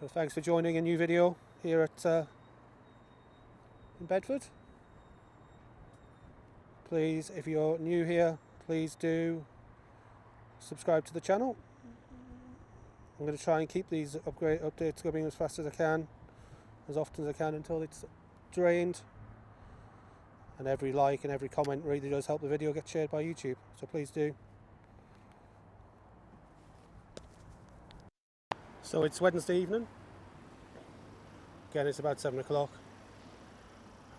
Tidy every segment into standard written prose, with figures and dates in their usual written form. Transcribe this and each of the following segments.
So thanks for joining a new video here at in Bedford. Please, if you're new here, please do subscribe to the channel. I'm going to try and keep these updates going as fast as I can, as often as I can, until it's drained. And every like and every comment really does help the video get shared by YouTube, so please do. So it's Wednesday evening. Again, it's about 7 o'clock.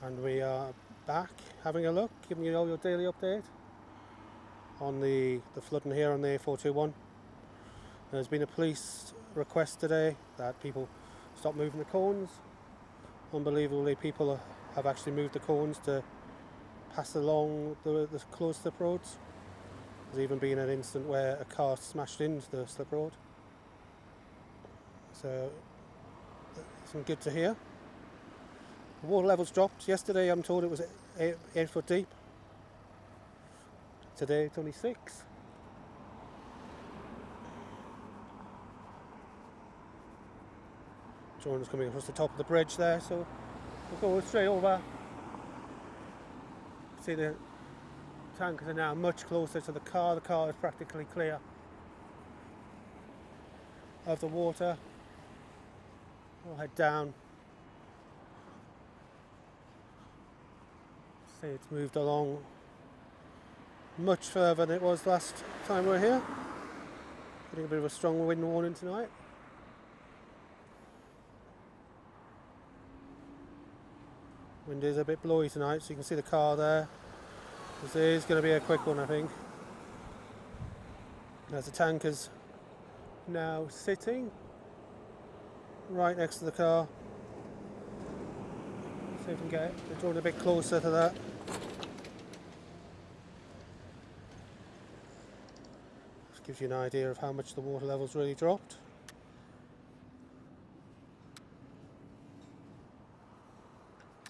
And we are back having a look, giving you all your daily update on the flooding here on the A421. There's been a police request today that people stop moving the cones. Unbelievably, people have actually moved the cones to pass along the closed slip roads. There's even been an incident where a car smashed into the slip road. So, some good to hear. The water levels dropped. Yesterday I'm told it was 8 foot deep. Today it's only 6. Jordan's coming across the top of the bridge there, so we'll go straight over. See, the tankers are now much closer to the car. The car is practically clear of the water. We'll head down. See, it's moved along much further than it was last time we were here. Getting a bit of a strong wind warning tonight. Wind is a bit blowy tonight, so you can see the car there. This is going to be a quick one, I think. There's the tankers now sitting right next to the car. See if we can get it. They're drawing a bit closer to that. Just gives you an idea of how much the water level's really dropped.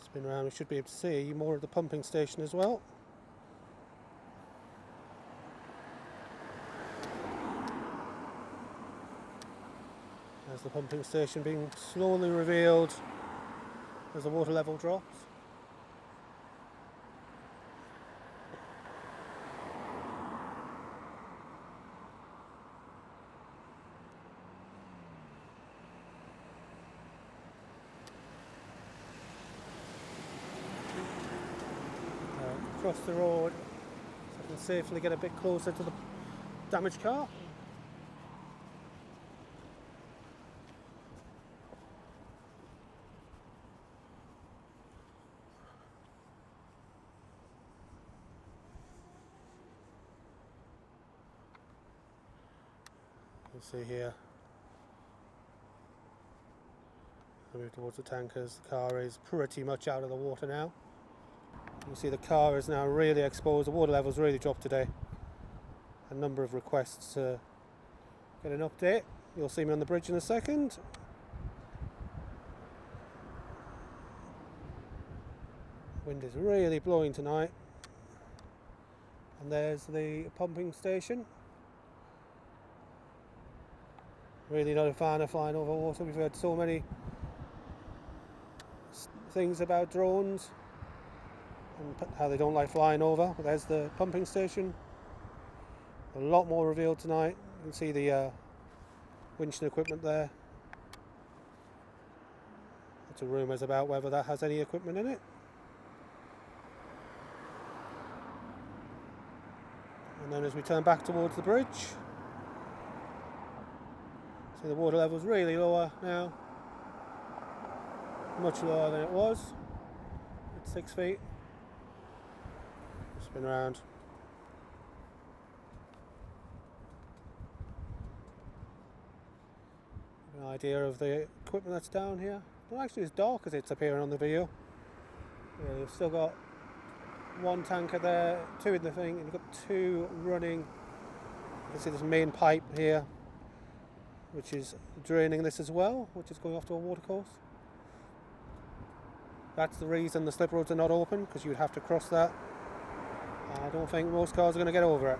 Spin around, we should be able to see more of the pumping station as well. There's the pumping station being slowly revealed as the water level drops. Across the road, so I can safely get a bit closer to the damaged car. You see here, I move towards the tankers. The car is pretty much out of the water now. You see the car is now really exposed. The water level's really dropped today. A number of requests to get an update. You'll see me on the bridge in a second. Wind is really blowing tonight. And there's the pumping station. Really not a fan of flying over water. We've heard so many things about drones and how they don't like flying over. But there's the pumping station. A lot more revealed tonight. You can see the winching equipment there. Lots of rumours about whether that has any equipment in it. And then as we turn back towards the bridge, see the water level's really lower now. Much lower than it was. It's 6 feet. Spin around. An idea of the equipment that's down here. Not actually as dark as it's appearing on the video. Yeah, you've still got one tanker there, 2 in the thing, and you've got 2 running. You can see this main pipe here, which is draining this as well, which is going off to a watercourse. That's the reason the slip roads are not open, because you'd have to cross that. I don't think most cars are going to get over it.